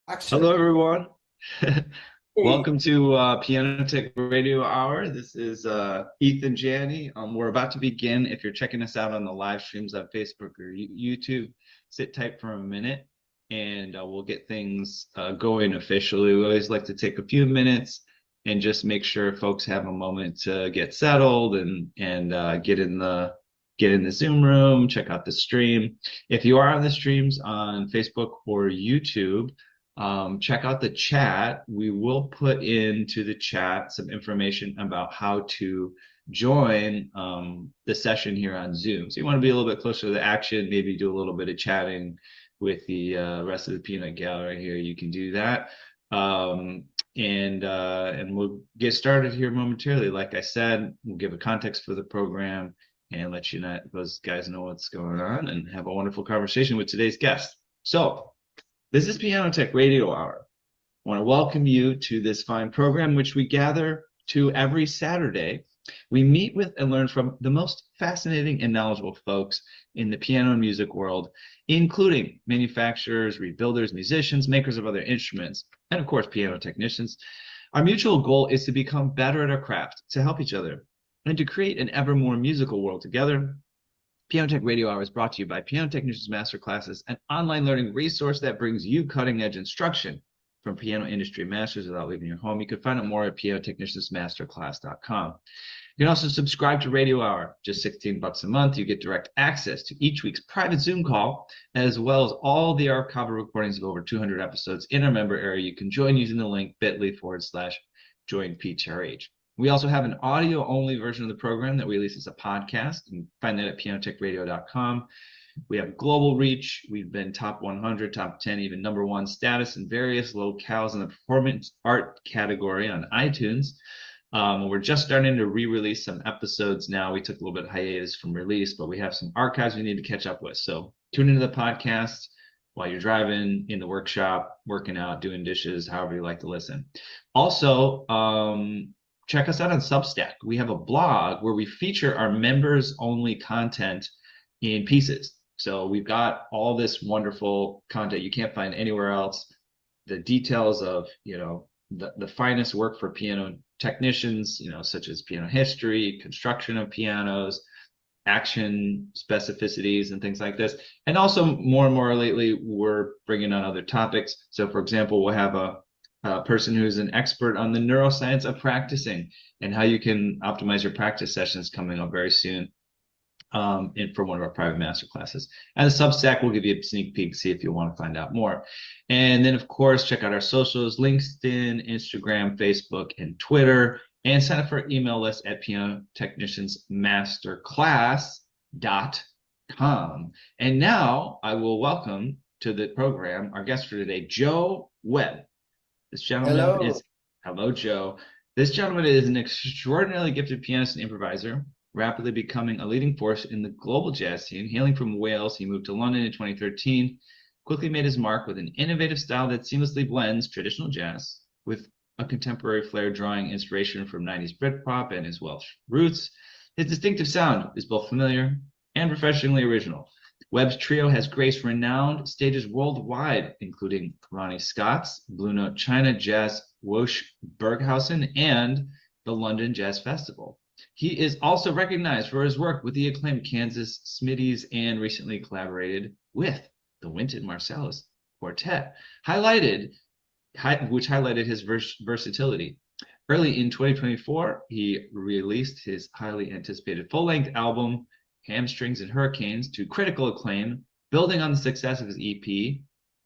Action. Hello, everyone. Hey. Welcome to Piano Tech Radio Hour. This is Ethan Janney. We're about to begin. If you're checking us out on the live streams on Facebook or YouTube, sit tight for a minute and we'll get things going officially. We always like to take a few minutes and just make sure folks have a moment to get settled and get in the Zoom room, check out the stream. If you are on the streams on Facebook or YouTube, check out the chat. We will put into the chat some information about how to join the session here on Zoom. So you want to be a little bit closer to the action, maybe do a little bit of chatting with the rest of the peanut gallery here. You can do that. And we'll get started here momentarily. Like I said, we'll give a context for the program and let you know those guys know what's going on and have a wonderful conversation with today's guest. So this is Piano Tech Radio Hour. I want to welcome you to this fine program, which we gather to every Saturday. We meet with and learn from the most fascinating and knowledgeable folks in the piano and music world, including manufacturers, rebuilders, musicians, makers of other instruments, and of course, piano technicians. Our mutual goal is to become better at our craft, to help each other, and to create an ever more musical world together. Piano Tech Radio Hour is brought to you by Piano Technicians Masterclasses, an online learning resource that brings you cutting-edge instruction from piano industry masters without leaving your home. You can find out more at pianotechniciansmasterclass.com. You can also subscribe to Radio Hour, just 16 bucks a month. You get direct access to each week's private Zoom call, as well as all the archival recordings of over 200 episodes in our member area. You can join using the link bit.ly/join PTRH. We also have an audio-only version of the program that we release as a podcast. You can find that at pianotechradio.com. We have global reach. We've been top 100, top 10, even number one status in various locales in the performance art category on iTunes. We're just starting to re-release some episodes now. We took a little bit of hiatus from release, but we have some archives we need to catch up with. So tune into the podcast while you're driving, in the workshop, working out, doing dishes, however you like to listen. Also, check us out on Substack. We have a blog where we feature our members only content in pieces. So we've got all this wonderful content you can't find anywhere else. The details of, the finest work for piano technicians, such as piano history, construction of pianos, action specificities and things like this. And also more and more lately, we're bringing on other topics. So for example, we'll have a person who's an expert on the neuroscience of practicing and how you can optimize your practice sessions coming up very soon for one of our private master classes. And the Substack will give you a sneak peek, see if you want to find out more. And then, of course, check out our socials, LinkedIn, Instagram, Facebook, and Twitter, and sign up for our email list at pianotechniciansmasterclass.com. And now I will welcome to the program our guest for today, Joe Webb. This gentleman Hello. is, hello, Joe. This gentleman is an extraordinarily gifted pianist and improviser, rapidly becoming a leading force in the global jazz scene. Hailing from Wales, he moved to London in 2013, quickly made his mark with an innovative style that seamlessly blends traditional jazz with a contemporary flair, drawing inspiration from 90s Brit-pop and his Welsh roots. His distinctive sound is both familiar and refreshingly original. Webb's trio has graced renowned stages worldwide, including Ronnie Scott's Blue Note China Jazzwoche Burghausen and the London Jazz Festival. He is also recognized for his work with the acclaimed Kansas Smitty's and recently collaborated with the Wynton Marsalis Quartet, which highlighted his versatility. Early in 2024, he released his highly anticipated full-length album, Hamstrings and Hurricanes, to critical acclaim, building on the success of his EP,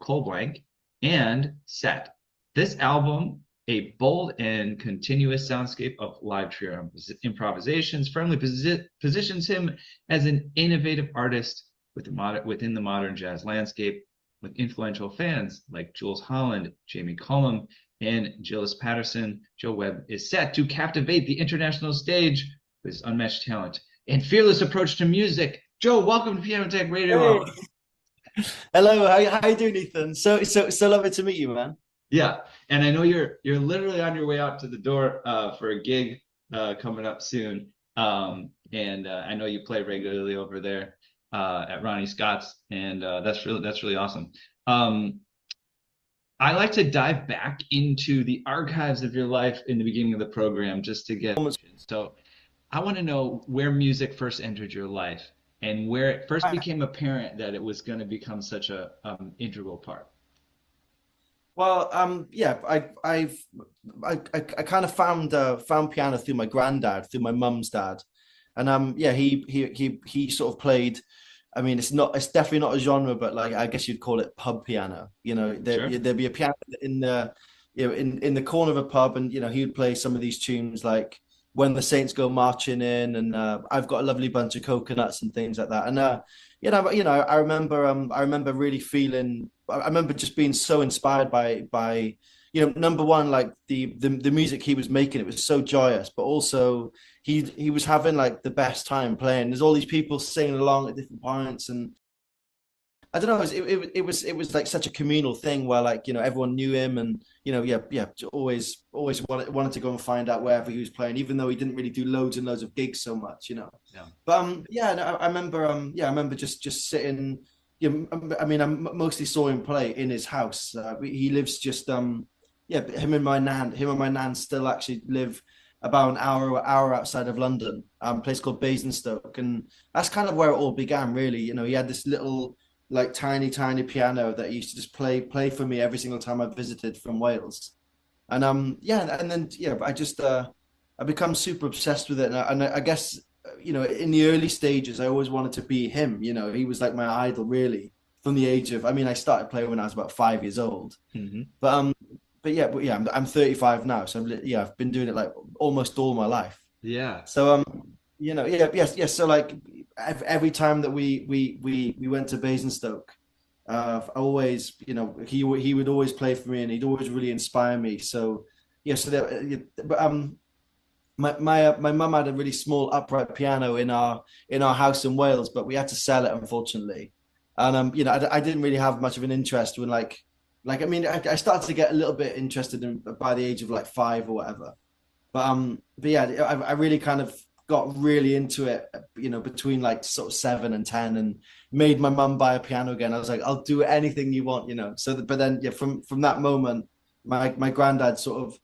Collblanc, and Set. This album, a bold and continuous soundscape of live trio improvisations, firmly positions him as an innovative artist within the modern jazz landscape, with influential fans like Jools Holland, Jamie Cullum, and Gilles Peterson. Joe Webb is set to captivate the international stage with his unmatched talent and fearless approach to music. Joe, welcome to Piano Tech Radio Hey. Hour. Hello. How you doing, Ethan? So lovely to meet you, man. Yeah, and I know you're literally on your way out to the door for a gig coming up soon. And I know you play regularly over there at Ronnie Scott's, and that's really awesome. Um, I like to dive back into the archives of your life in the beginning of the program just to get. So I want to know where music first entered your life and where it first became apparent that it was going to become such a integral part. Well, yeah, I kind of found piano through my granddad, through my mum's dad, and yeah, he sort of played. I mean, it's definitely not a genre, but like I guess you'd call it pub piano. Sure. There'd be a piano in the in the corner of a pub, and he would play some of these tunes like "When the Saints Go Marching In" and "I've Got a Lovely Bunch of Coconuts" and things like that. And I remember really feeling. I remember just being so inspired by number one, like the music he was making. It was so joyous, but also he was having like the best time playing. There's all these people singing along at different points, and I don't know. It was like such a communal thing where like everyone knew him, and yeah, always wanted to go and find out wherever he was playing, even though he didn't really do loads and loads of gigs so much. Yeah. But yeah, no, I remember just sitting. I mean, I mostly saw him play in his house. He lives just yeah, him and my nan still actually live about an hour outside of London, a place called Basingstoke, and that's kind of where it all began. Really, he had this little like tiny piano that he used to just play for me every single time I visited from Wales. And yeah, and then yeah, I become super obsessed with it, and I guess in the early stages I always wanted to be him. He was like my idol really from the age of. I mean, I started playing when I was about 5 years old, Hmm. but yeah, I'm 35 now, so yeah, I've been doing it like almost all my life. Yeah. So yeah, yes. So like every time that we went to Basingstoke, I always, he would always play for me, and he'd always really inspire me. So yeah, so but my mum had a really small upright piano in our house in Wales, but we had to sell it unfortunately. And I didn't really have much of an interest when I mean I started to get a little bit interested in by the age of like 5 or whatever. But yeah, I really kind of got really into it, between like sort of 7 and 10, and made my mum buy a piano again. I was like, I'll do anything you want. But then yeah, from that moment, my granddad sort of,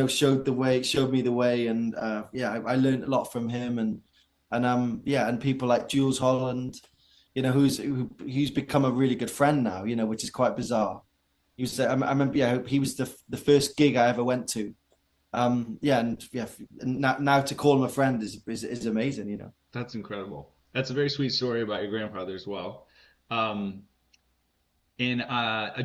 showed me the way, and yeah, I learned a lot from him, and yeah, and people like Jools Holland, who's become a really good friend now, which is quite bizarre. I remember, yeah, he was the first gig I ever went to. Yeah, and yeah, now to call him a friend is amazing. That's incredible. That's a very sweet story about your grandfather as well. Um, and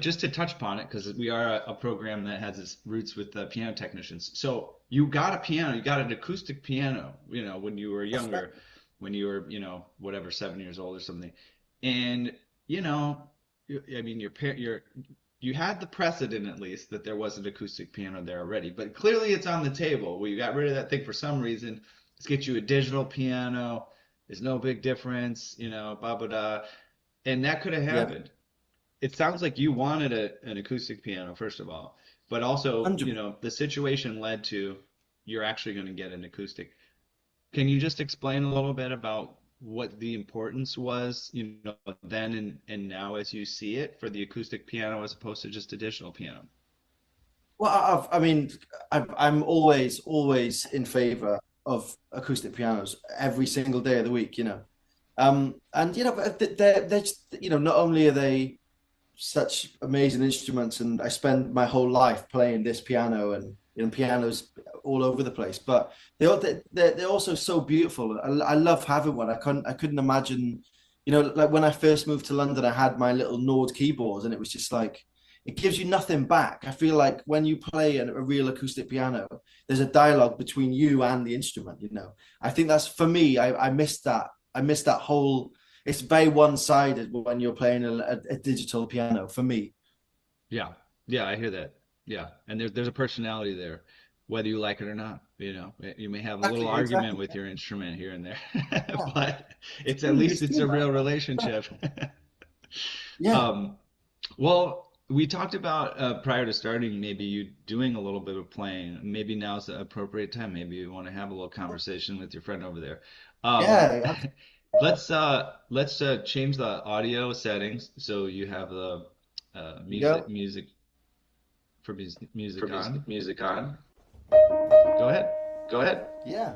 just to touch upon it, because we are a program that has its roots with piano technicians. So you got a piano, you got an acoustic piano, when you were That's right. younger, when you were, whatever, 7 years old or something. And, you know, I mean, you had the precedent at least that there was an acoustic piano there already, but clearly it's on the table. Well, you got rid of that thing for some reason. Let's get you a digital piano. There's no big difference, blah, blah, blah. And that could have Yeah, happened. It sounds like you wanted an acoustic piano, first of all, but also, 100. the situation led to you're actually going to get an acoustic. Can you just explain a little bit about what the importance was, then and now as you see it for the acoustic piano as opposed to just a digital piano? Well, I mean, I'm always in favor of acoustic pianos every single day of the week. And but they're just, not only are they such amazing instruments, and I spend my whole life playing this piano, and pianos all over the place. But they're also so beautiful. I love having one. I couldn't imagine, like when I first moved to London, I had my little Nord keyboards, and it was just like it gives you nothing back. I feel like when you play a real acoustic piano, there's a dialogue between you and the instrument. I think that's for me. I missed that. I missed that whole. It's very one-sided when you're playing a digital piano for me. Yeah. Yeah, I hear that. Yeah. And there's a personality there, whether you like it or not. You may have a little argument Exactly. with your instrument here and there, Yeah. but It's it's at true. least It's it's true, a man. real relationship. Yeah. Um, well, we talked about prior to starting, maybe you doing a little bit of playing. Maybe now's the appropriate time. Maybe you want to have a little conversation with your friend over there. Um, Yeah. let's change the audio settings so you have the You music go. music. for music on. Music on. Go ahead. Go ahead. Yeah.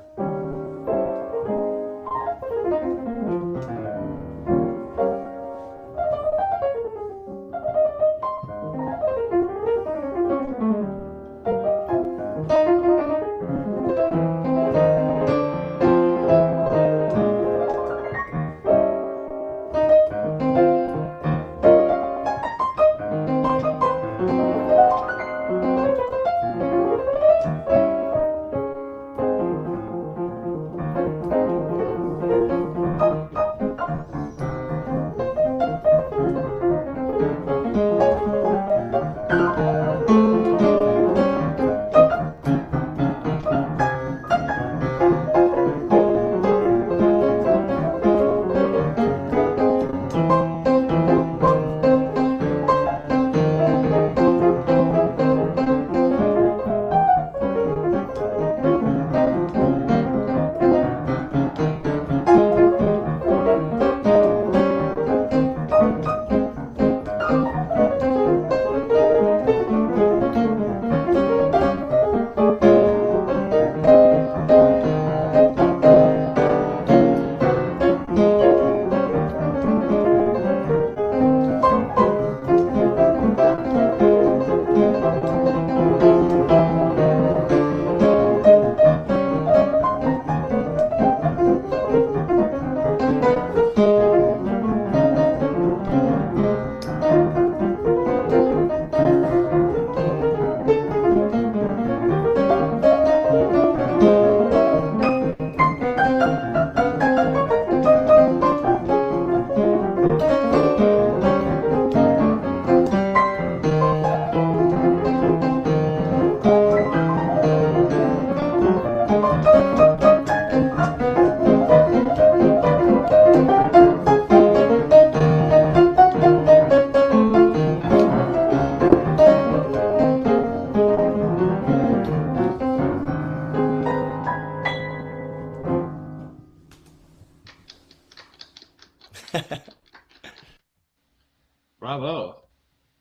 Bravo.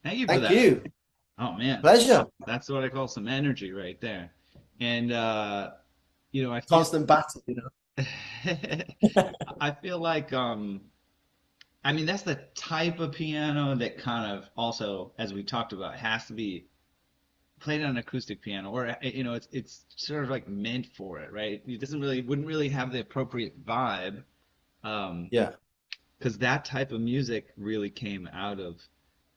Thank you for Thank that. you. Oh man. Pleasure. That's what I call some energy right there. And you know, I feel Constant battle, you know. I feel like I mean that's the type of piano that kind of also, as we talked about, has to be played on an acoustic piano, or you know, it's sort of like meant for it, right? It doesn't really wouldn't really have the appropriate vibe, Yeah. because that type of music really came out of,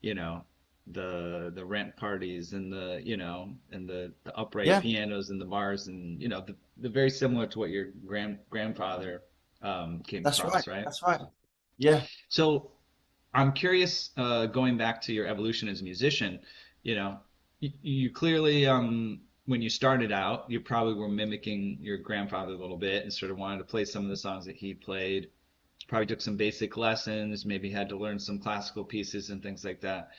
you know, the rent parties and the, you know, and the upright Yeah. pianos and the bars, and you know, the very similar to what your grandfather came That's across, right. right? That's right. Yeah. So I'm curious, going back to your evolution as a musician, you know, you clearly, when you started out, you probably were mimicking your grandfather a little bit and sort of wanted to play some of the songs that he played. Probably took some basic lessons, maybe had to learn some classical pieces and things like that.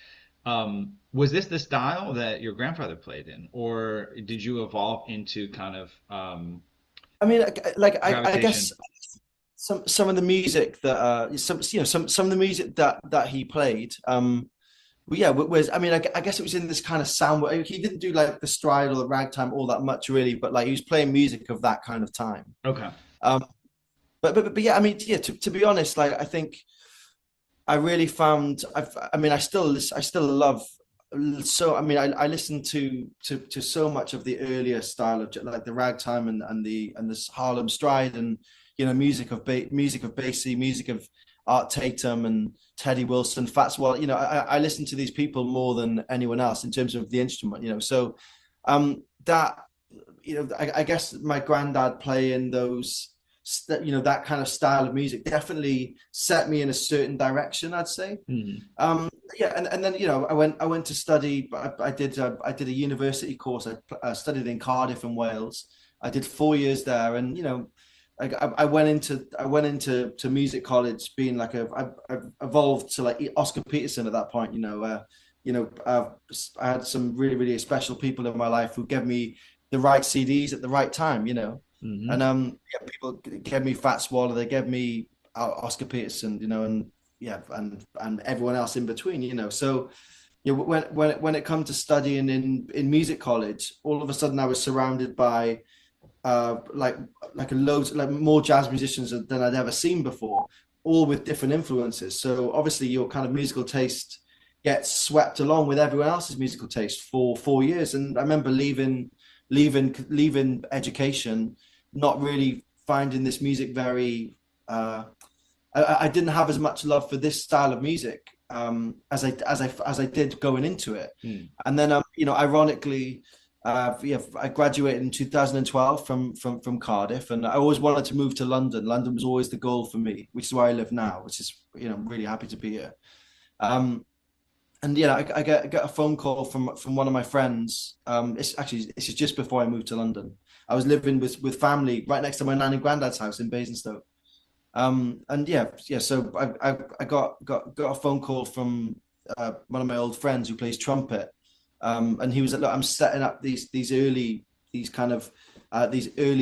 Was this the style that your grandfather played in, or did you evolve into kind of I mean, I gravitation? guess some of the music that some you know some of the music that he played well, yeah, was I mean I guess it was in this kind of sound. He didn't do like the stride or the ragtime all that much really, but like he was playing music of that kind of time. Okay. Um, but yeah, I mean, yeah, to be honest, like I think I really found I mean I still love, so I mean I listen to so much of the earlier style of like the ragtime and this Harlem stride, and you know, music of Basie, music of Art Tatum and Teddy Wilson, Fats Waller. You know, I listen to these people more than anyone else in terms of the instrument, you know. So that, you know, I guess my granddad playing those, you know, that kind of style of music definitely set me in a certain direction, I'd say. Mhm. Yeah, and then, you know, I went to study. I did a university course. I studied in Cardiff in Wales. I did 4 years there, and you know, I went into to music college being like I evolved to like Oscar Peterson at that point. You know, I had some really special people in my life who gave me the right CDs at the right time. You know, and Mhm. yeah, people gave me Fats Waller, they gave me Oscar Peterson. You know, and yeah, and everyone else in between. You know, so when it comes to studying in music college, all of a sudden I was surrounded by like a loads like more jazz musicians than I'd ever seen before, all with different influences. So obviously your kind of musical taste gets swept along with everyone else's musical taste for 4 years. And I remember leaving education, not really finding this music very. I didn't have as much love for this style of music as I did going into it. And then ironically, I graduated in 2012 from Cardiff, and I always wanted to move to London. London was always the goal for me, which is where I live now, which is I'm really happy to be here. And I get a phone call from one of my friends. It's just before I moved to London. I was living with family right next to my nan and granddad's house in Basingstoke. So I got a phone call from one of my old friends who plays trumpet, and he was like, "Look, I'm setting up these early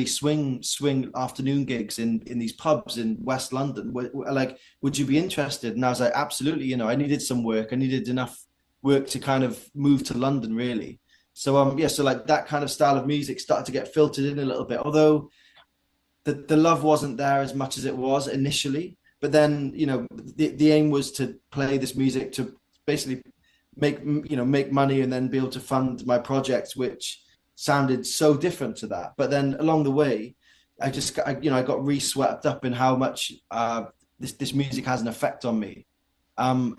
swing afternoon gigs in these pubs in West London. Like, would you be interested?" And I was like, "Absolutely." I needed some work. I needed enough work to kind of move to London, really. So so like that kind of style of music started to get filtered in a little bit, although the love wasn't there as much as it was initially. But then the aim was to play this music to basically make money and then be able to fund my projects, which sounded so different to that. But then along the way, I got re-swept up in how much this music has an effect on me. Like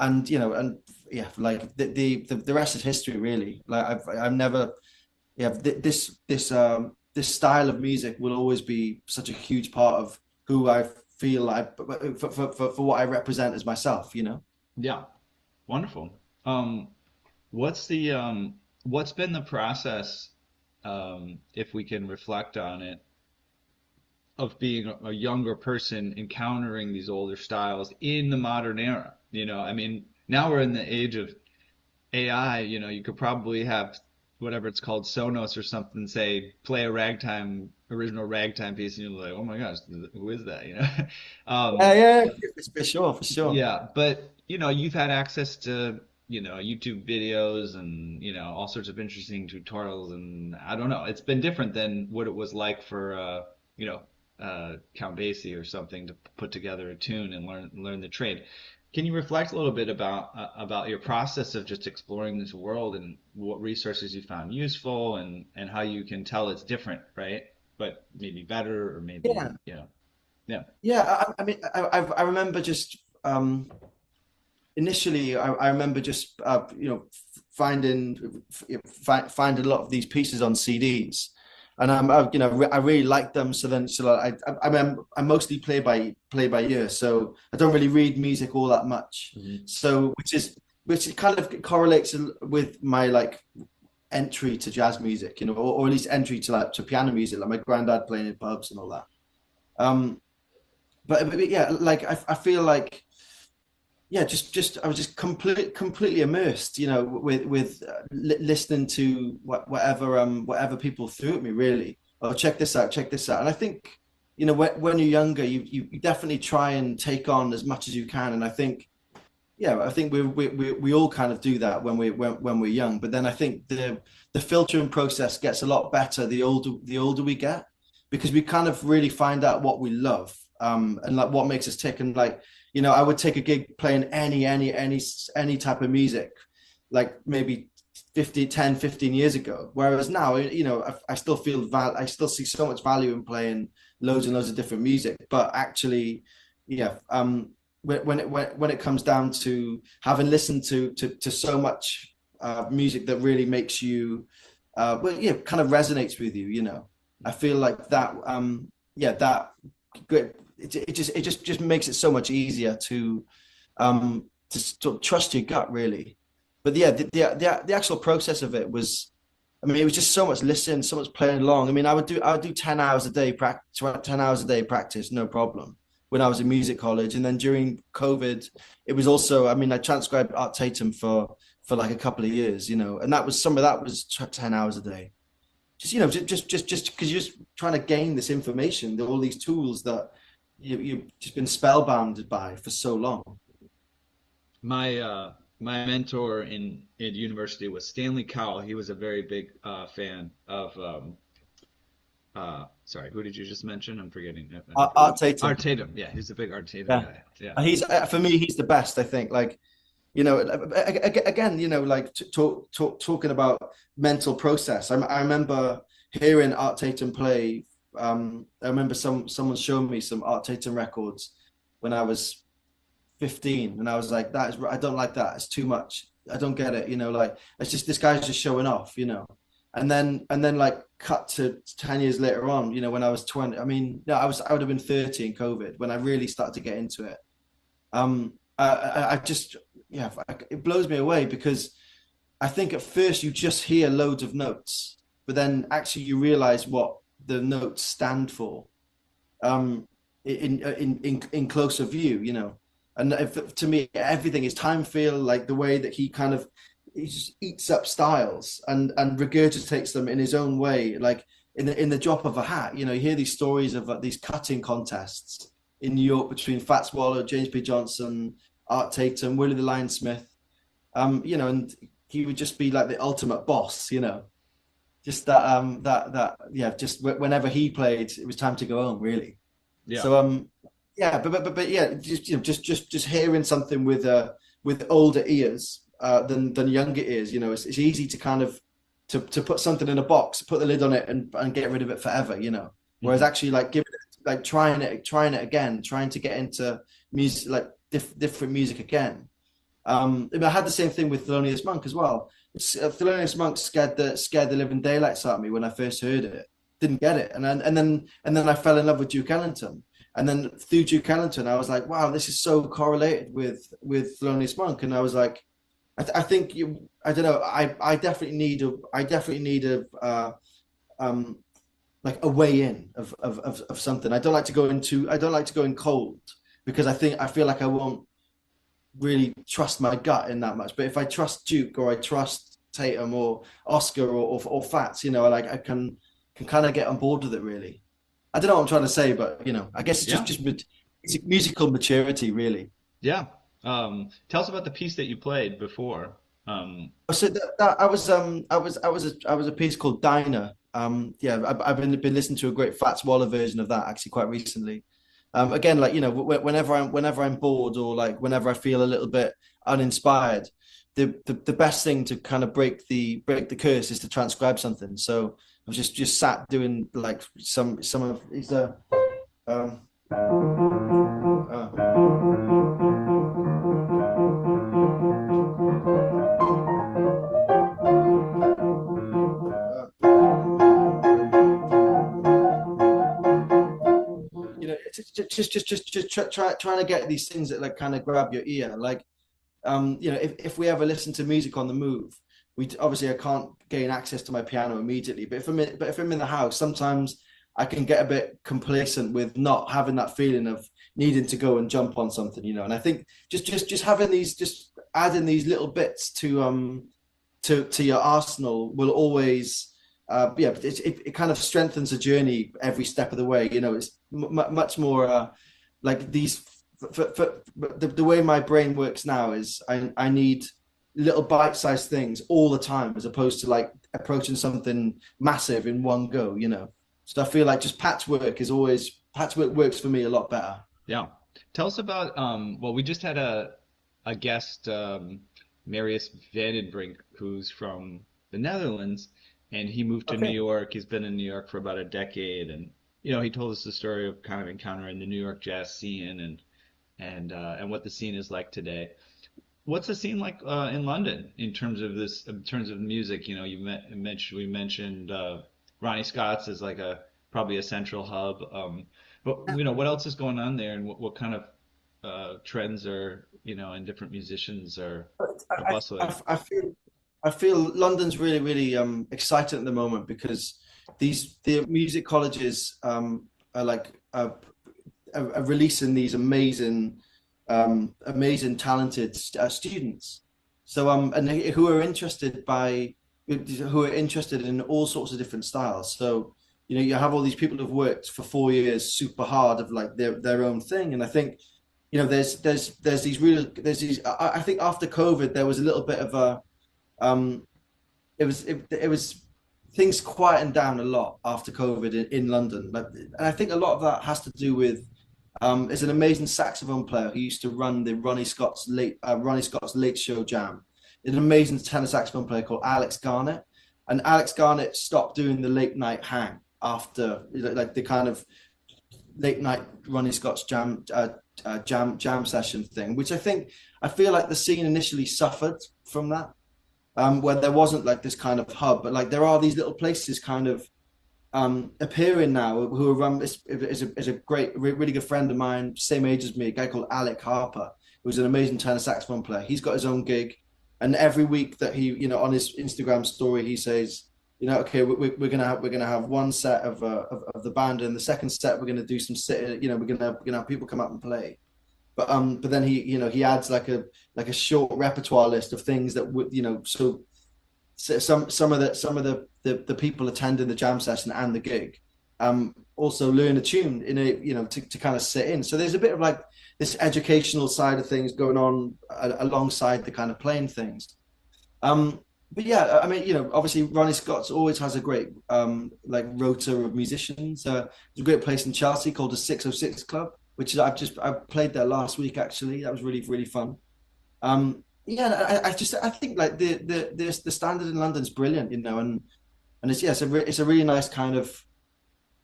the rest is history, really. Like I've never, this style of music will always be such a huge part of who I feel for what I represent as myself, Yeah, wonderful. What's been the process, if we can reflect on it, of being a younger person encountering these older styles in the modern era? I mean, now we're in the age of AI. You could probably have whatever it's called, Sonos or something, say play a original ragtime piece, and you're like, oh my gosh, who is that? Yeah, for sure. Yeah, but you've had access to YouTube videos and all sorts of interesting tutorials, and I don't know, it's been different than what it was like for Count Basie or something to put together a tune and learn the trade. Can you reflect a little bit about your process of just exploring this world and what resources you found useful and how you can tell it's different, right? But maybe better, or maybe yeah. I mean, I remember just initially, I remember just finding a lot of these pieces on CDs, and I really liked them. I mostly play by ear, so I don't really read music all that much. Mm-hmm. So which kind of correlates with my like entry to jazz music, or at least entry to piano music, like my granddad playing in pubs and all that. But yeah, like I feel like just I was just completely immersed, with listening to whatever people threw at me, really. Oh, check this out, and I think when you're younger, you definitely try and take on as much as you can, and I think we all kind of do that when we're young. But then I think the filtering process gets a lot better the older we get, because we kind of really find out what we love, and like what makes us tick. And like, I would take a gig playing any type of music, like maybe 15 years ago. Whereas now, I still I still see so much value in playing loads and loads of different music. But actually, when it comes down to having listened to so much music that really makes you, kind of resonates with you, I feel like that, it just makes it so much easier to sort of trust your gut, really. But yeah, the actual process of it was, I mean, it was just so much listening, so much playing along. I mean, I would do 10 hours a day practice, no problem, when I was in music college. And then during COVID, it was also, I mean, I transcribed Art Tatum for like a couple of years, and some of that was 10 hours a day. Just because you're just trying to gain this information, all these tools that you've just been spellbound by for so long. My my mentor in university was Stanley Cowell. He was a very big fan of sorry, who did you just mention? I'm forgetting. Art Tatum. Art Tatum. Yeah, he's a big Art Tatum Yeah, guy. Yeah. he's for me, he's the best. I think. Like, you know, again, you know, like talking about mental process. I remember hearing Art Tatum play. I remember someone showing me some Art Tatum records when I was 15, and I was like, that is, I don't like that. It's too much. I don't get it. You know, like it's just this guy's just showing off. You know, and then like cut to 10 years later on. You know, when I was 20. I mean, no, I would have been 30 in COVID when I really started to get into it. I just, yeah, it blows me away because I think at first you just hear loads of notes, but then actually you realize what the notes stand for, in closer view, you know. And to me, everything is time feel, like the way that he just eats up styles and regurgitates them in his own way, like in the drop of a hat. You know, you hear these stories of these cutting contests in New York between Fats Waller, James P. Johnson, Art Tatum, Willie the Lion Smith. You know, and he would just be like the ultimate boss, you know. Just yeah, just whenever he played, it was time to go home, really. Yeah. So yeah, but yeah, just you know, just hearing something with older ears than younger ears, you know, it's easy to kind of to put something in a box, put the lid on it, and get rid of it forever, you know. Whereas actually, like giving it, like trying it again, trying to get into music, like different music again. I had the same thing with Thelonious Monk as well. Thelonious Monk scared the living daylights out of me when I first heard it. Didn't get it, and then I fell in love with Duke Ellington. And then through Duke Ellington, I was like, wow, this is so correlated with Thelonious Monk. And I was like, I think I don't know, I definitely need like a way in of something. I don't like to go in cold because I feel like I won't really trust my gut in that much. But if I trust Duke or I trust Tatum or Oscar or Fats, you know, like I can kind of get on board with it, really. I don't know what I'm trying to say, but you know, I guess it's Yeah. just it's musical maturity, really. Yeah. Tell us about the piece that you played before. So that I was a piece called Diner. Yeah, I've been listening to a great Fats Waller version of that actually quite recently. Again, like you know, whenever I'm bored or like whenever I feel a little bit uninspired, the best thing to kind of break the curse is to transcribe something. So I was just sat doing like some of these um you know, it's just trying to get these things that like kind of grab your ear. Like, you know, if we ever listen to music on the move, we obviously I can't gain access to my piano immediately. But if I'm in the house, sometimes I can get a bit complacent with not having that feeling of needing to go and jump on something, you know. And I think just having these, just adding these little bits to your arsenal will always yeah, it kind of strengthens the journey every step of the way. You know, it's much more like these. For the way my brain works now is I need little bite-sized things all the time as opposed to like approaching something massive in one go. You know, so I feel like just patchwork works for me a lot better. Yeah. Tell us about well, we just had a guest, Marius Vandenbrink, who's from the Netherlands, and he moved to New Okay. York. He's been in New York for about a decade, and he told us the story of kind of encountering the New York jazz scene and what the scene is like today. What's the scene like in London in terms of music? You know, we mentioned Ronnie Scott's is like a probably a central hub. But what else is going on there, and what kind of trends are and different musicians are I, bustling? I feel London's really, really exciting at the moment because the music colleges are like are releasing these amazing, talented students. So and who are interested in all sorts of different styles. So you have all these people who've worked for 4 years super hard of like their own thing, and I think there's these. I think after COVID there was a little bit of a it was things quietened down a lot after COVID in London. And I think a lot of that has to do with there's an amazing saxophone player who used to run the Ronnie Scott's Late Show Jam. An amazing tenor saxophone player called Alex Garnett, and Alex Garnett stopped doing the late night hang after like the kind of late night Ronnie Scott's jam session thing, which I feel like the scene initially suffered from that. Where there wasn't like this kind of hub, but like there are these little places kind of appearing now who are run is a great, really good friend of mine, same age as me, a guy called Alec Harper, who's an amazing tenor saxophone player. He's got his own gig, and every week that he, on his Instagram story, he says, okay, we're gonna have one set of the band, and the second set we're gonna do some we're gonna have people come up and play. But then he adds like a short repertoire list of things that would so some of the people attending the jam session and the gig also learn a tune in a to kind of sit in. So there's a bit of like this educational side of things going on alongside the kind of playing things. But yeah, I mean, obviously Ronnie Scott's always has a great like rota of musicians. There's a great place in Chelsea called the 606 Club, which is I played there last week actually. That was really, really fun. Yeah, I think like the standard in London is brilliant, and it's a really nice kind of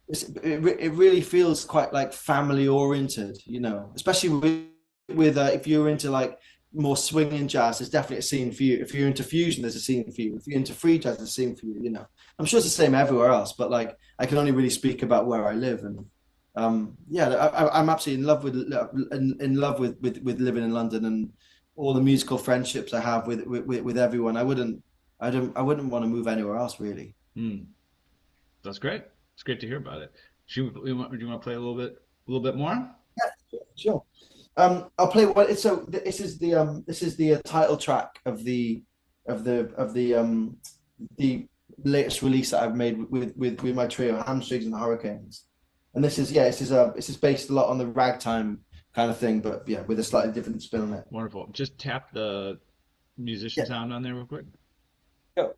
it really feels quite like family oriented, especially with if you're into like more swinging jazz, there's definitely a scene for you. If you're into fusion, there's a scene for you. If you're into free jazz, there's a scene for you. I'm sure it's the same everywhere else, but like I can only really speak about where I live, and I'm absolutely in love with living in London and all the musical friendships I have with everyone. I wouldn't want to move anywhere else really. That's great. It's great to hear about it. Do you want to play a little bit more? Yeah, sure. I'll play what. So this is the title track of the latest release that I've made with my trio, Hamstrings and Hurricanes. And this is based a lot on the ragtime kind of thing, but yeah, with a slightly different spin on it. Wonderful. Just tap the musician sound on there real quick. Go.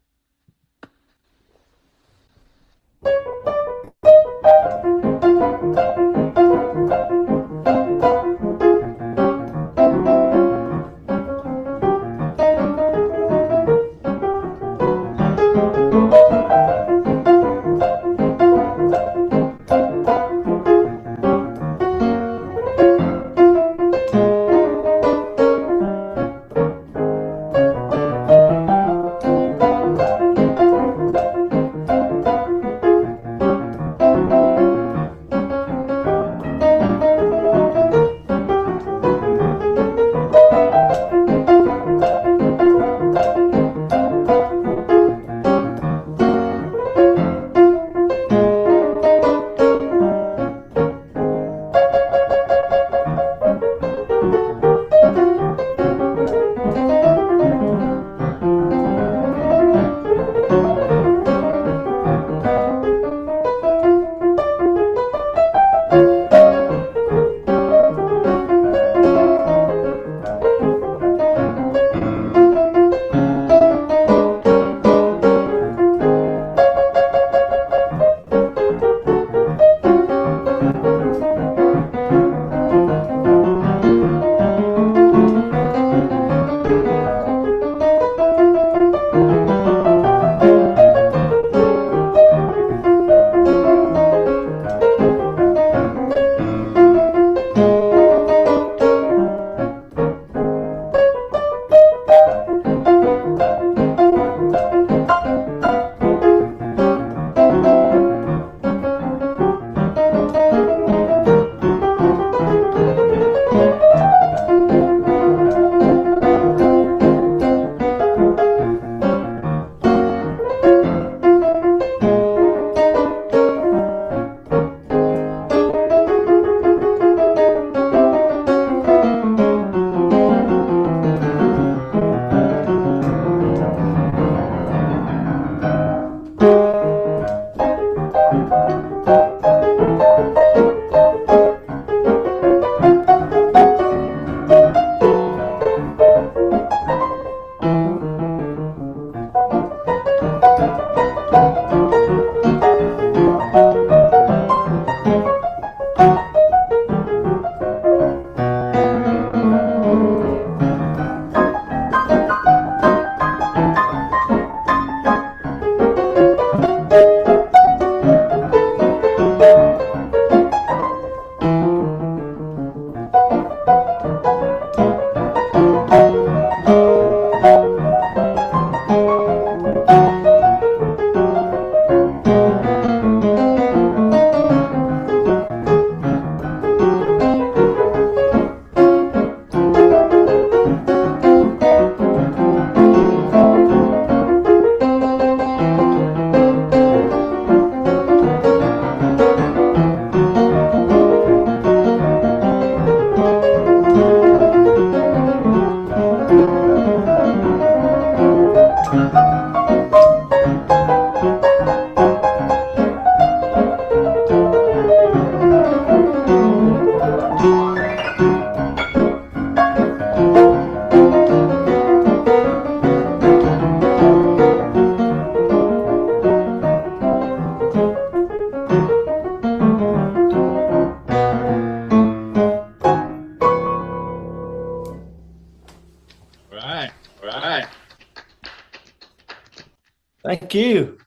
Thank you.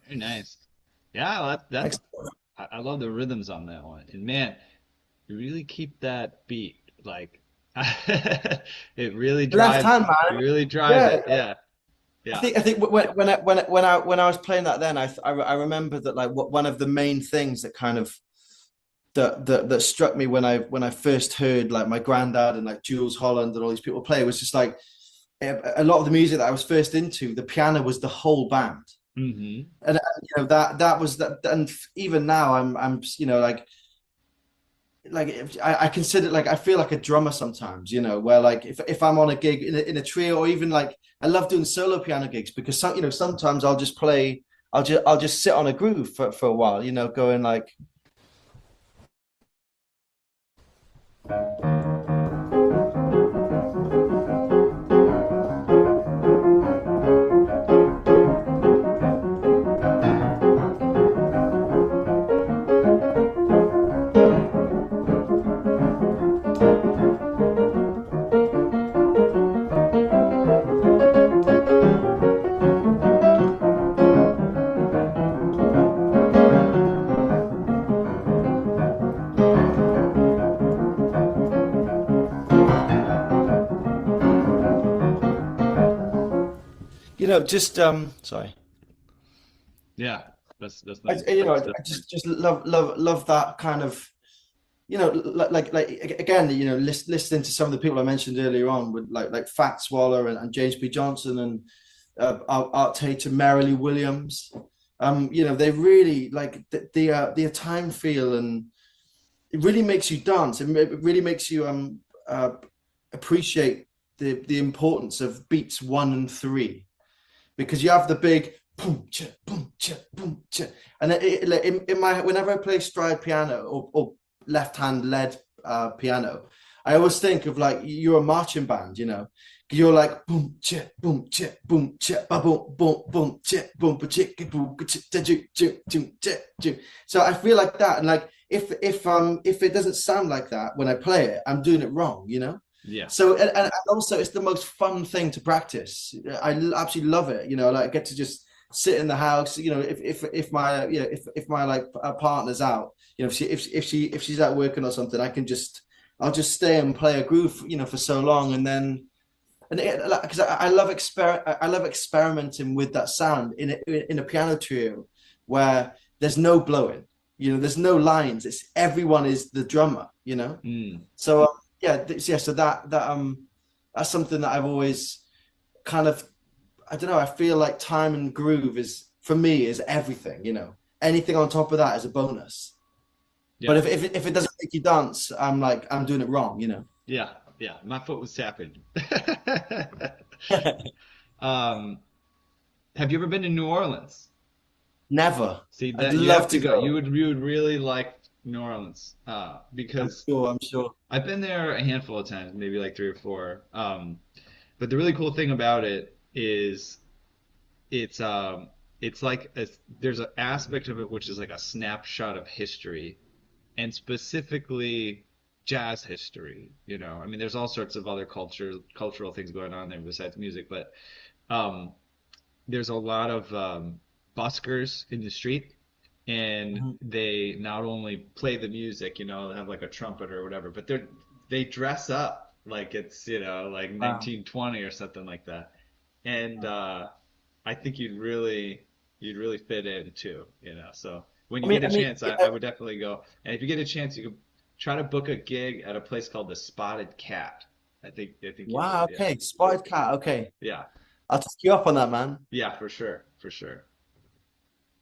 Very nice. Yeah, that's I love the rhythms on that one. And man, you really keep that beat. Like it really Left drives hand, you man. really drive Yeah. it. Yeah. Yeah. I think when I was playing that then I remember that like one of the main things that kind of that struck me when I first heard like my granddad and like Jools Holland and all these people play was just like a lot of the music that I was first into, the piano was the whole band. Mm-hmm. And that was that. And even now I'm I consider, like, I feel like a drummer sometimes, where like if I'm on a gig in a trio, or even like I love doing solo piano gigs, because sometimes I'll just play, I'll just sit on a groove for a while, going like. Just sorry. Yeah. That's I, nice. you know, That's I just love that kind of, like again, listening to some of the people I mentioned earlier on, with like Fats Waller and James P. Johnson and Art Tate and Mary Williams. They really like the time feel, and it really makes you dance. It really makes you appreciate the importance of beats 1 and 3, because you have the big boom cha boom cha boom cha, and in my whenever I play stride piano or left hand led piano, I always think of like you're a marching band, you're like boom cha boom cha boom cha ba boom boom boom cha boom ba cha boom cha. So I feel like that, and like if it doesn't sound like that when I play it, I'm doing it wrong, yeah. So and also it's the most fun thing to practice. I absolutely love it. Like I get to just sit in the house. If my if my like partner's out, if she's out working or something, I'll just stay and play a groove, for so long, and then because I love experimenting with that sound in a piano trio where there's no blowing. There's no lines. It's everyone is the drummer. So. So that's something that I've always kind of, I don't know, I feel like time and groove is, for me, is everything. Anything on top of that is a bonus. Yeah. But if it doesn't make you dance, I'm like, I'm doing it wrong. Yeah, my foot was tapping. Have you ever been to New Orleans? Never. See, that I'd you love have to to go. go. You would really like New Orleans, because I'm sure. I've been there a handful of times, maybe like 3 or 4. But the really cool thing about it is it's like there's an aspect of it which is like a snapshot of history, and specifically jazz history. I mean, there's all sorts of other cultural things going on there besides music, but there's a lot of buskers in the street, and they not only play the music, they have like a trumpet or whatever, but they dress up like it's like Wow. 1920 or something like that, and I think you'd really fit in too, So when you get a chance, I would definitely go, and if you get a chance, you could try to book a gig at a place called the Spotted Cat. I think. Wow. Okay. Spotted Cat. Okay. Yeah. I'll take you up on that, man. Yeah, for sure.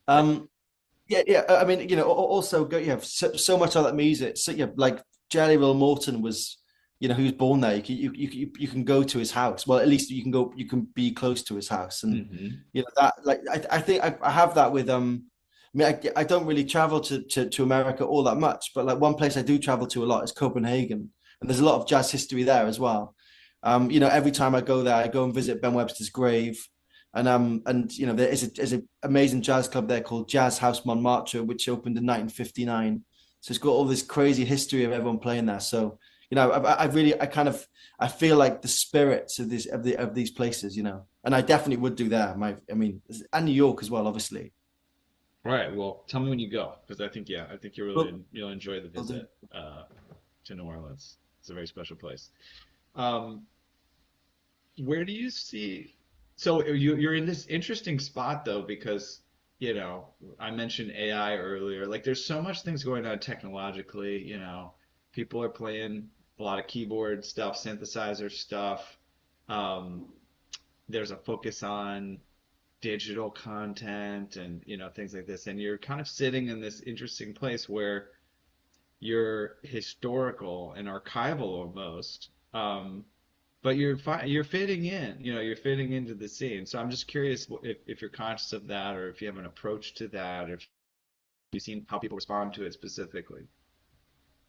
Yeah. I mean, also go. You have so much of that music. So yeah, like Jelly Roll Morton was who's born there. You can go to his house. Well, at least you can be close to his house, and that like I think I have that with I mean, I don't really travel to America all that much, but like one place I do travel to a lot is Copenhagen, and there's a lot of jazz history there as well. Every time I go there, I go and visit Ben Webster's grave, and there's an amazing jazz club there called Jazz House Montmartre, which opened in 1959. So it's got all this crazy history of everyone playing there. So I feel like the spirits of these places, and I definitely would do there. And New York as well, obviously. All right. Well, tell me when you go, because I think you'll enjoy the visit to New Orleans. It's a very special place. Where do you see? So you're in this interesting spot though, because I mentioned AI earlier. Like, there's so much things going on technologically. People are playing a lot of keyboard stuff, synthesizer stuff. There's a focus on digital content and things like this, and you're kind of sitting in this interesting place where you're historical and archival almost, but you're fitting in, you're fitting into the scene. So I'm just curious if you're conscious of that, or if you have an approach to that, or if you've seen how people respond to it specifically.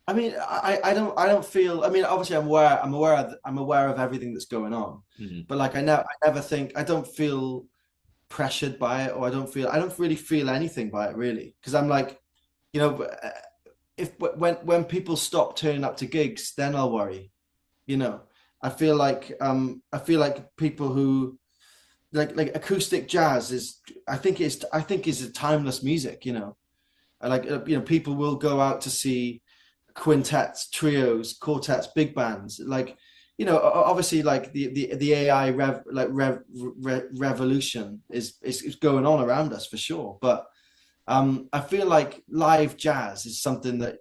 I mean, I don't feel. I mean, obviously, I'm aware of everything that's going on, but like I never think. I don't feel pressured by it, or I don't really feel anything by it really, because I'm like, if when people stop turning up to gigs, then I'll worry. I feel like people who like acoustic jazz I think is a timeless music. People will go out to see quintets, trios, quartets, big bands. Like, obviously, like the AI revolution is going on around us for sure. But I feel like live jazz is something that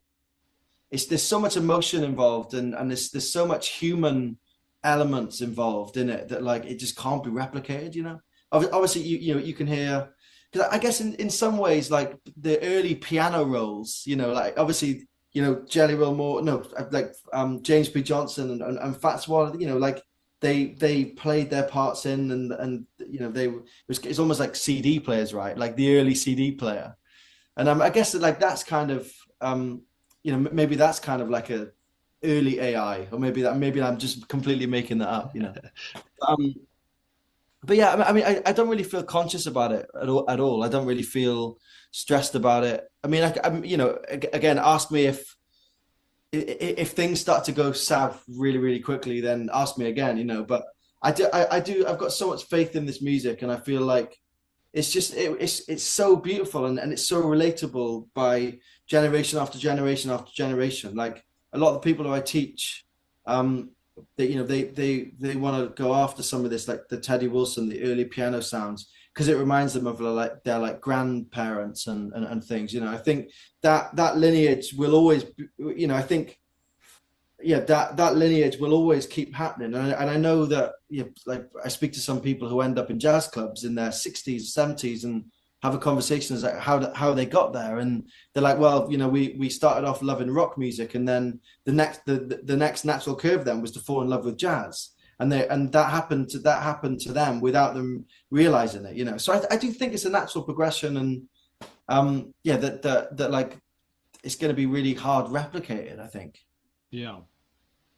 there's so much emotion involved, and there's so much human elements involved in it that like it just can't be replicated. Obviously you can hear, because I guess in some ways, like the early piano rolls, like obviously Jelly Roll Moore, no, like James P. Johnson and Fats Waller, like they played their parts in, and it's almost like CD players, right? Like the early CD player. And I guess that like that's kind of maybe that's kind of like a early AI, or maybe I'm just completely making that up. But yeah, I mean, I don't really feel conscious about it at all. I don't really feel stressed about it. I mean, again, ask me if things start to go south really, really quickly, then ask me again. But I've got so much faith in this music, and I feel like it's so beautiful, and it's so relatable by generation after generation after generation. Like a lot of the people who I teach, they want to go after some of this, like the Teddy Wilson, the early piano sounds, because it reminds them of their like grandparents and things. I think that lineage will always, I think, that lineage will always keep happening. And I know that, like I speak to some people who end up in jazz clubs in their 60s, 70s, and have a conversation as like how they got there, and they're like, well, we started off loving rock music, and then the next natural curve then was to fall in love with jazz, and that happened to them without them realizing it. So I do think it's a natural progression, and that like it's going to be really hard replicated, I think. Yeah.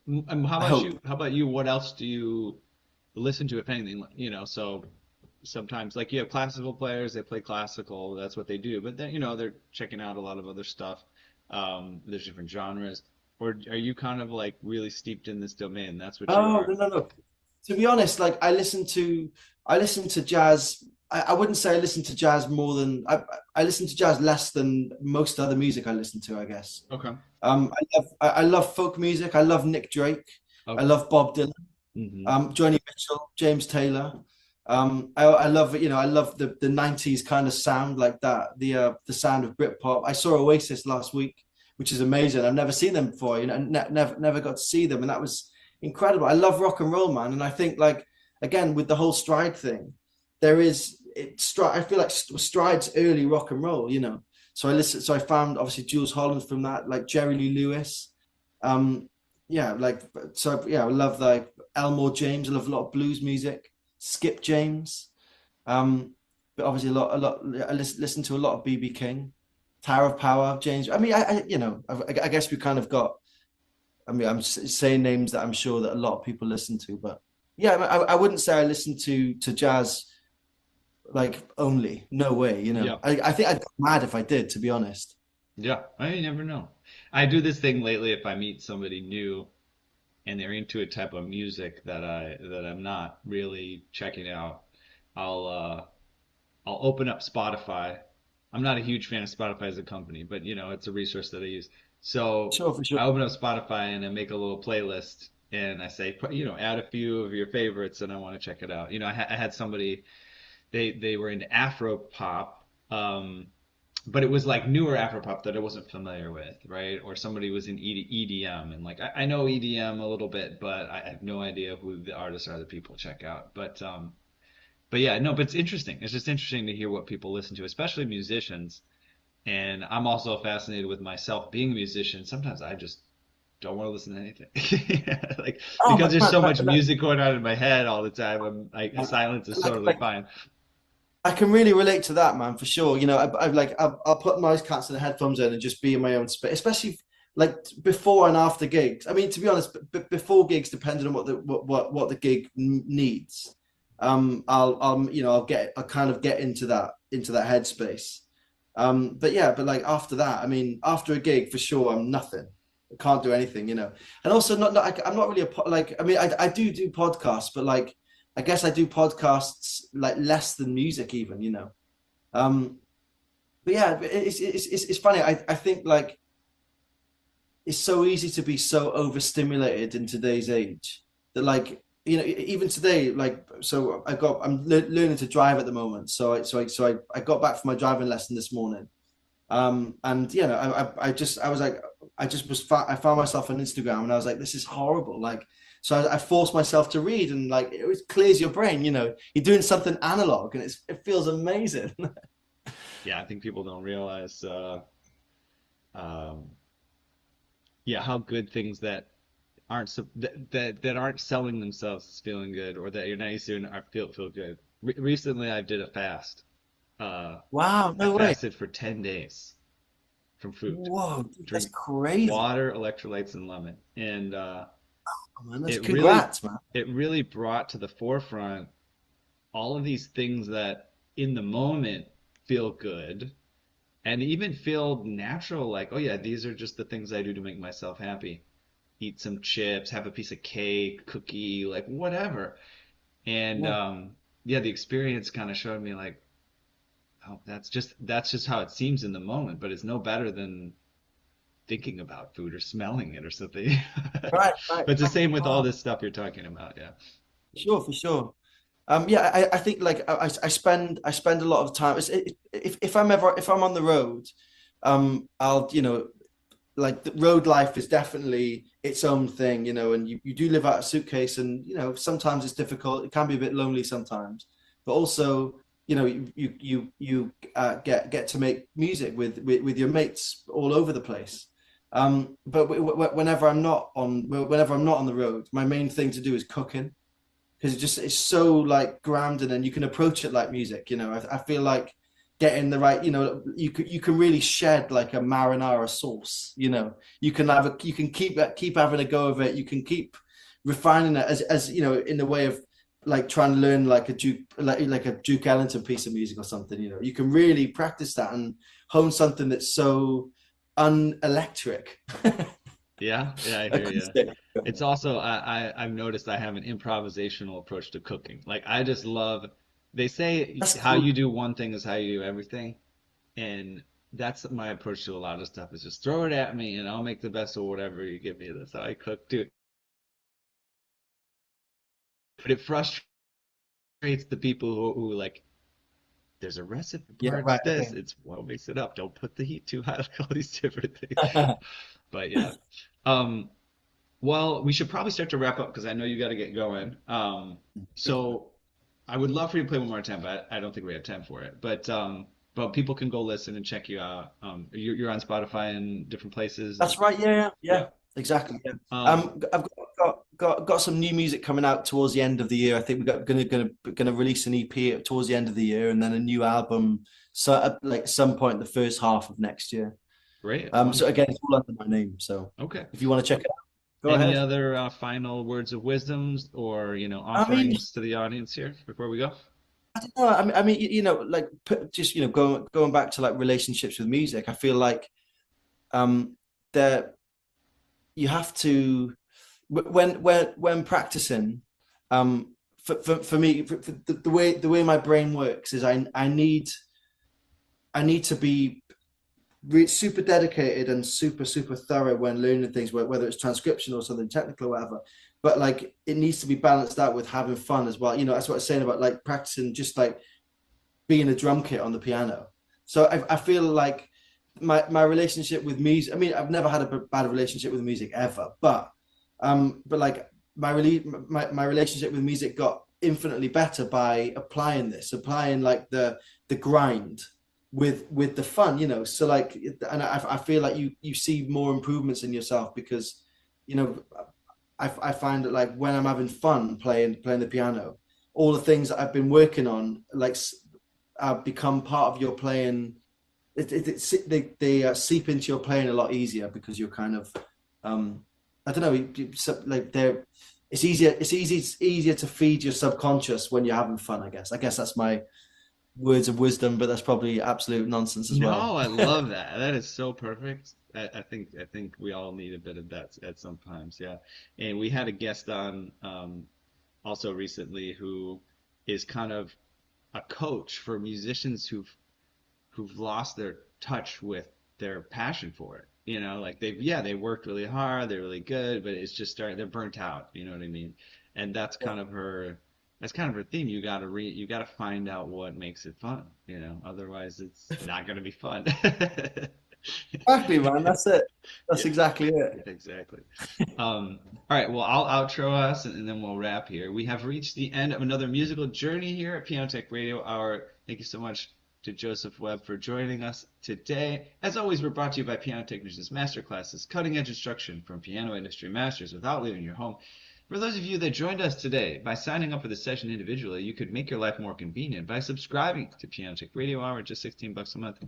And how about you? What else do you listen to, if anything? So sometimes, like, you have classical players, they play classical, that's what they do, but then they're checking out a lot of other stuff. There's different genres. Or are you kind of like really steeped in this domain? That's what you are. No. To be honest, like I listen to jazz. I wouldn't say I listen to jazz more than I listen to jazz less than most other music I listen to, I guess. Okay. I love folk music. I love Nick Drake. Okay. I love Bob Dylan. Joni Mitchell, James Taylor. I love I love the 90s kind of sound, like that, the sound of Brit-pop. I saw Oasis last week, which is amazing. I've never seen them before, never got to see them, and that was incredible. I love rock and roll, man, and I think, like, again, with the whole stride thing, I feel like stride's early rock and roll, So I found obviously Jools Holland from that, like Jerry Lee Lewis. yeah, like so yeah, I love like Elmore James. I love a lot of blues music. Skip James. Um, but obviously a lot. I listen to a lot of BB King, Tower of Power, James. I mean, I guess we kind of got. I mean, saying names that I'm sure that a lot of people listen to, but yeah, I wouldn't say I listen to jazz like only. No way, Yeah. I think I'd go mad if I did, to be honest. Yeah, I never know. I do this thing lately if I meet somebody new and they're into a type of music that I'm not really checking out. I'll I'll open up Spotify. I'm not a huge fan of Spotify as a company, but it's a resource that I use. So Sure, for sure. I open up Spotify and I make a little playlist and I say, add a few of your favorites and I want to check it out. I had somebody they were into Afro pop, but it was like newer Afro pop that I wasn't familiar with, right? Or somebody was in EDM and like I know EDM a little bit, but I have no idea who the artists are that people check out. But yeah, no, but it's interesting. It's just interesting to hear what people listen to, especially musicians. And I'm also fascinated with myself being a musician. Sometimes I just don't want to listen to anything. Like Oh because my there's God, so much music going on in my head all the time. I'm like silence is totally like fine. I can really relate to that, man, for sure. I'll put noise cats and the headphones in and just be in my own space, especially like before and after gigs. I mean, to be honest, before gigs, depending on what the gig needs, I'll kind of get into that headspace. But yeah, but like after that, I mean, after a gig, for sure, I'm nothing. I can't do anything. And also, I'm not really like. I mean, I do podcasts, but like, I guess I do podcasts like less than music, even. Um, but yeah, it's funny. I think like it's so easy to be so overstimulated in today's age that like even today like so I'm learning to drive at the moment. So I got back from my driving lesson this morning. And I was like, I found myself on Instagram and I was like, this is horrible. Like, so I forced myself to read and like, it clears your brain, you're doing something analog and it feels amazing. Yeah, I think people don't realize, um, yeah, how good things that aren't that aren't selling themselves as feeling good, or that you're not used to and are feel good. Recently, I did a fast. Wow, I no way. fasted for 10 days from food. Whoa, dude, that's Drink crazy. water, electrolytes, and lemon. And Oh, man, that's it really congrats, man. it really brought to the forefront all of these things that in the moment feel good and even feel natural, like, oh yeah, these are just the things I do to make myself happy. Eat some chips, have a piece of cake, cookie, like whatever. And Yeah. yeah, the experience kind of showed me like, oh, that's just how it seems in the moment, but it's no better than thinking about food or smelling it or something. Right, But right, it's the right. same with all Wow. this stuff you're talking about, yeah. Sure, for sure. Yeah, I think like I spend a lot of time. If I'm on the road, I'll like the road life is definitely its own thing, and you do live out a suitcase, and sometimes it's difficult. It can be a bit lonely sometimes, but also you get to make music with your mates all over the place. But whenever I'm not on the road, my main thing to do is cooking because it's so like grounded and you can approach it like music. I feel like getting the right, you can really shed like a marinara sauce. You can keep having a go of it. You can keep refining it as in the way of like trying to learn like a Duke Ellington piece of music or something. You can really practice that and hone something that's so unelectric. Yeah, yeah, I hear you. Acoustic. It's also I've noticed I have an improvisational approach to cooking. Like I just love they say That's how cool. you do one thing is how you do everything. And that's my approach to a lot of stuff is just throw it at me and I'll make the best of whatever you give me. That's how I cook too. But it frustrates the people who like there's a recipe Yeah, part to right. this. Okay. It's well mix it up. Don't put the heat too high, like all these different things. But yeah. Um well, we should probably start to wrap up because I know you got to get going. So I would love for you to play one more time, but I don't think we have time for it. But people can go listen and check you out. You're on Spotify and different places. That's right. Yeah, yeah, Yeah. yeah. Exactly. Yeah. Um, I've got some new music coming out towards the end of the year. I think we're gonna release an EP towards the end of the year, and then a new album. So like some point the first half of next year. Great, So wonderful. again, it's all under my name. So Okay. if you want to check it out, go Any ahead. other final words of wisdoms or, I mean, offerings to the audience here before we go? I don't know. Like just going back to like relationships with music. I feel like um, there you have to when practicing. For me, for the way my brain works is I need to be super dedicated and super thorough when learning things, whether it's transcription or something technical or whatever. But like it needs to be balanced out with having fun as well. That's what I was saying about like practicing, just like being a drum kit on the piano. So I feel like my relationship with music. I mean, I've never had a bad relationship with music ever, but like my relationship with music got infinitely better by applying like the grind with the fun. So like, and I feel like you see more improvements in yourself because you know I find that like when I'm having fun playing the piano, all the things that I've been working on like become part of your playing. They seep into your playing a lot easier because you're kind of I don't know, like they're it's easier to feed your subconscious when you're having fun. I guess that's my words of wisdom, but that's probably absolute nonsense as well. No, I love that. That is so perfect. I think we all need a bit of that at some times, yeah. And we had a guest on also recently who is kind of a coach for musicians who've lost their touch with their passion for it. Like they worked really hard, they're really good, but it's just starting, they're burnt out, you know what I mean? And Yeah. that's kind of her theme. You gotta find out what makes it fun, otherwise it's not gonna be fun. Exactly, man. That's it. That's Yeah, exactly it. exactly. All right, well, I'll outro us and then we'll wrap here. We have reached the end of another musical journey here at Piano Tech Radio Hour. Thank you so much to Joseph Webb for joining us today. As always, we're brought to you by Piano Technicians Masterclasses, cutting edge instruction from piano industry masters without leaving your home. For those of you that joined us today, by signing up for the session individually, you could make your life more convenient by subscribing to Piano Tech Radio Hour at just $16 a month.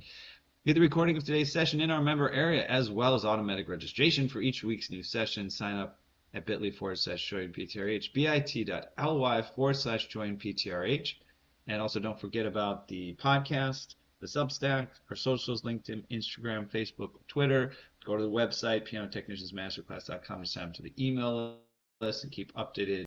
Get the recording of today's session in our member area, as well as automatic registration for each week's new session. Sign up at bit.ly/join PTRH, bit.ly/join PTRH. And also don't forget about the podcast, the Substack, our socials, LinkedIn, Instagram, Facebook, Twitter. Go to the website, pianotechniciansmasterclass.com, to sign up to the email list and keep updated